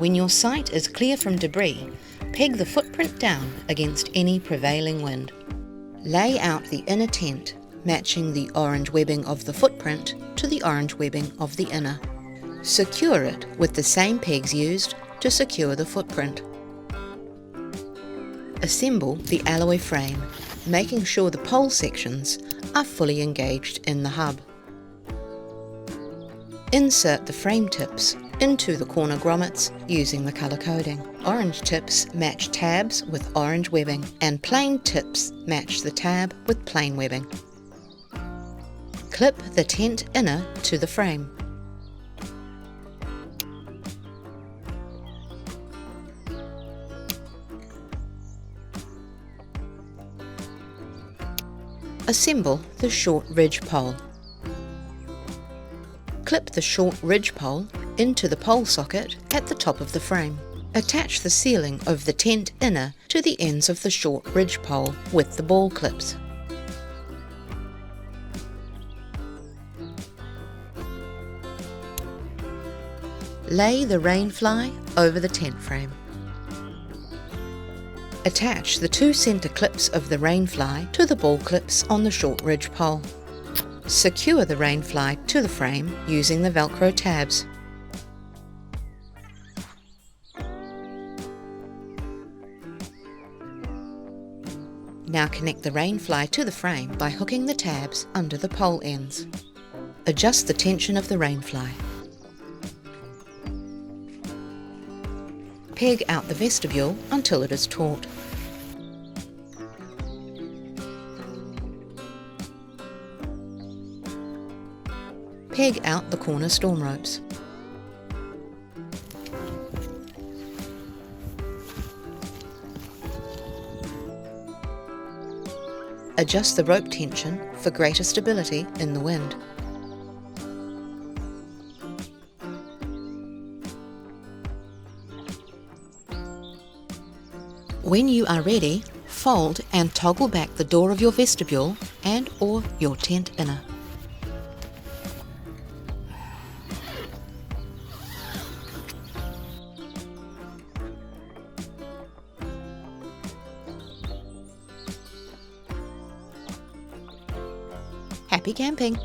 When your site is clear from debris, peg the footprint down against any prevailing wind. Lay out the inner tent, matching the orange webbing of the footprint to the orange webbing of the inner. Secure it with the same pegs used to secure the footprint. Assemble the alloy frame, making sure the pole sections are fully engaged in the hub. Insert the frame tips into the corner grommets using the colour coding. Orange tips match tabs with orange webbing, and plain tips match the tab with plain webbing. Clip the tent inner to the frame. Assemble the short ridge pole. Clip the short ridge pole into the pole socket at the top of the frame. Attach the ceiling of the tent inner to the ends of the short ridge pole with the ball clips. Lay the rainfly over the tent frame. Attach the 2 centre clips of the rainfly to the ball clips on the short ridge pole. Secure the rainfly to the frame using the Velcro tabs. Now connect the rainfly to the frame by hooking the tabs under the pole ends. Adjust the tension of the rainfly. Peg out the vestibule until it is taut. Peg out the corner storm ropes. Adjust the rope tension for greater stability in the wind. When you are ready, fold and toggle back the door of your vestibule and/or your tent inner. Happy camping!